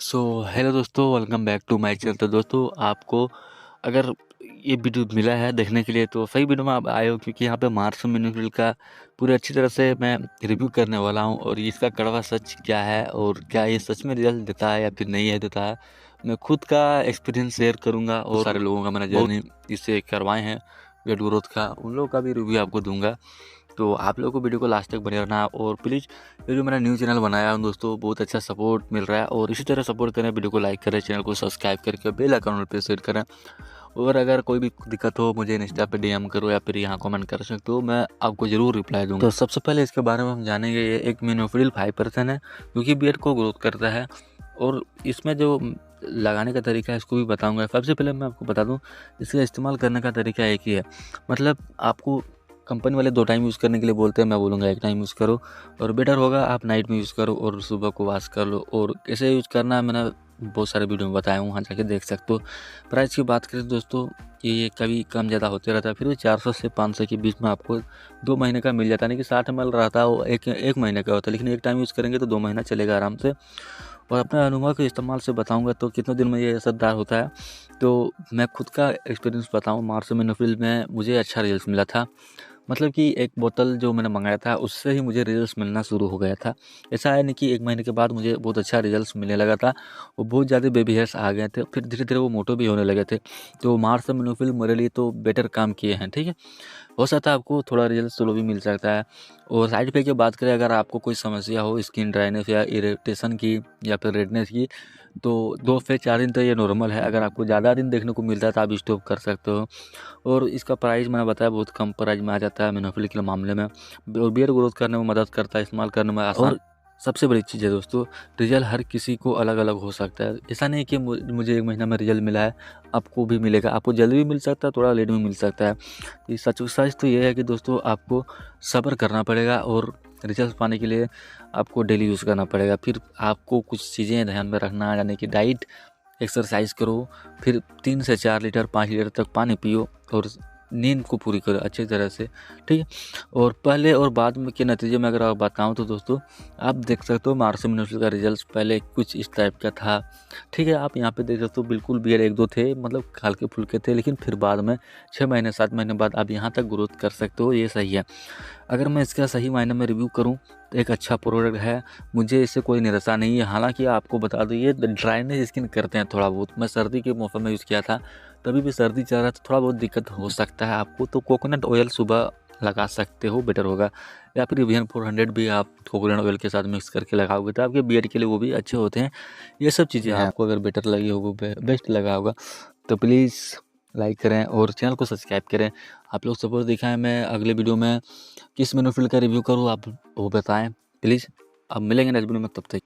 सो hello दोस्तों, welcome back to my channel. तो दोस्तों, आपको अगर ये वीडियो मिला है देखने के लिए तो सही वीडियो में आप आए हो, क्योंकि यहाँ पे मार्स मिनरल का पूरे अच्छी तरह से मैं रिव्यू करने वाला हूँ और इसका कड़वा सच क्या है और क्या ये सच में रिजल्ट देता है या फिर नहीं है देता है। मैं खुद का एक्सपीरियंस शेयर करूँगा और सारे लोगों का मैंने जर्नी इससे करवाए हैं वेट ग्रोथ का, उन लोगों का भी रिव्यू आपको दूंगा। तो आप लोगों को वीडियो को लास्ट तक बने रहना और प्लीज़ ये जो मेरा न्यू चैनल बनाया हूँ दोस्तों, बहुत अच्छा सपोर्ट मिल रहा है और इसी तरह सपोर्ट करें। वीडियो को लाइक करें, चैनल को सब्सक्राइब करके बेल आइकन पे सेट करें। और अगर कोई भी दिक्कत हो मुझे इंस्टा पे डीएम करो या फिर यहाँ कमेंट कर सकते हो, मैं आपको ज़रूर रिप्लाई दूँगा। तो सबसे पहले इसके बारे में हम जानेंगे। ये एक मिनोफिल 5% है जो कि बियर्ड को ग्रोथ करता है और इसमें जो लगाने का तरीका है इसको भी बताऊँगा। सबसे पहले मैं आपको बता दूँ, इसका इस्तेमाल करने का तरीका एक ही है। मतलब आपको कंपनी वाले 2 टाइम यूज़ करने के लिए बोलते हैं, मैं बोलूँगा 1 टाइम यूज़ करो और बेटर होगा आप नाइट में यूज़ करो और सुबह को वॉश कर लो। और कैसे यूज़ करना है मैंने बहुत सारे वीडियो में बताया हूँ, वहाँ जाके देख सकते हो। प्राइस की बात करें दोस्तों, ये कभी कम ज़्यादा होते रहता है, फिर भी 400 से 500 के बीच में आपको 2 महीने का मिल जाता है। नहीं कि 60 ml रहता है वो एक महीने का होता है, लेकिन 1 टाइम यूज़ करेंगे तो 2 महीना चलेगा आराम से। और अपने अनुभव के इस्तेमाल से बताऊँगा तो कितने दिन में ये असरदार होता है। तो मैं खुद का एक्सपीरियंस बताऊँ, मार्स मिनोफिल में मुझे अच्छा रिजल्ट मिला था। मतलब कि एक बोतल जो मैंने मंगाया था उससे ही मुझे रिजल्ट्स मिलना शुरू हो गया था। ऐसा है नहीं कि 1 महीने के बाद मुझे बहुत अच्छा रिजल्ट्स मिलने लगा था। वो बहुत ज़्यादा बेबी हेयर्स आ गए थे, फिर धीरे-धीरे वो मोटे भी होने लगे थे। तो मार्स मिनोफिल मेरे लिए तो बेटर काम किए हैं, ठीक है। हो सकता है आपको थोड़ा रिजल्ट स्लो भी मिल सकता है। और साइड इफेक्ट की बात करें, अगर आपको कोई समस्या हो स्किन ड्राइनेस या इरिटेशन की या फिर रेडनेस की, तो 2 से 4 दिन तो ये नॉर्मल है। अगर आपको ज़्यादा दिन देखने को मिलता है तो आप स्टॉप कर सकते हो। और इसका प्राइस मैंने बताया बहुत कम प्राइस में आ जाता है मिनोफिल के मामले में, और बियर ग्रोथ करने में मदद करता है, इस्तेमाल करने में आसान। और सबसे बड़ी चीज़ है दोस्तों, रिजल्ट हर किसी को अलग-अलग हो सकता है। ऐसा नहीं कि मुझे 1 महीना में रिजल्ट मिला है, आपको भी मिलेगा। आपको जल्दी भी मिल सकता है, थोड़ा लेट भी मिल सकता है। ये सच तो ये है कि दोस्तों आपको सब्र करना पड़ेगा और रिजल्ट पाने के लिए आपको डेली यूज़ करना पड़ेगा। फिर आपको कुछ चीज़ें ध्यान में रखना, यानी कि डाइट, एक्सरसाइज करो, फिर 3 से 4 लीटर 5 लीटर तक पानी पियो और नींद को पूरी करो अच्छी तरह से, ठीक है। और पहले और बाद में के नतीजे में अगर आप बताऊँ तो दोस्तों, आप देख सकते हो मार्स मिनोफिल का रिजल्ट पहले कुछ इस टाइप का था, ठीक है। आप यहाँ पे देख सकते हो बिल्कुल बियर 1-2 थे, मतलब हल्के फुल्के थे, लेकिन फिर बाद में 6 महीने 7 महीने बाद आप यहाँ तक ग्रोथ कर सकते हो, ये सही है। अगर मैं इसका सही मायने में रिव्यू करूँ तो एक अच्छा प्रोडक्ट है, मुझे इससे कोई निराशा नहीं है। हालाँकि आपको बता दूँ ये ड्राइनेस स्किन करते हैं थोड़ा बहुत। मैं सर्दी के मौसम में यूज़ किया था, तभी भी सर्दी चल रहा है तो थोड़ा बहुत दिक्कत हो सकता है आपको। तो कोकोनट ऑयल सुबह लगा सकते हो, बेटर होगा। या फिर Evian 400 भी आप कोकोनट ऑयल के साथ मिक्स करके लगाओगे तो आपके बियर्ड के लिए वो भी अच्छे होते हैं। ये सब चीज़ें हैं, आपको अगर बेटर लगी होगी, बेस्ट लगा होगा तो प्लीज़ लाइक करें और चैनल को सब्सक्राइब करें। आप लोग सपोर्ट दिखाएं। मैं अगले वीडियो में किस मिनोफिल का रिव्यू करूँ आप वो बताएं प्लीज़। अब मिलेंगे नेक्स्ट वीडियो में, तब तक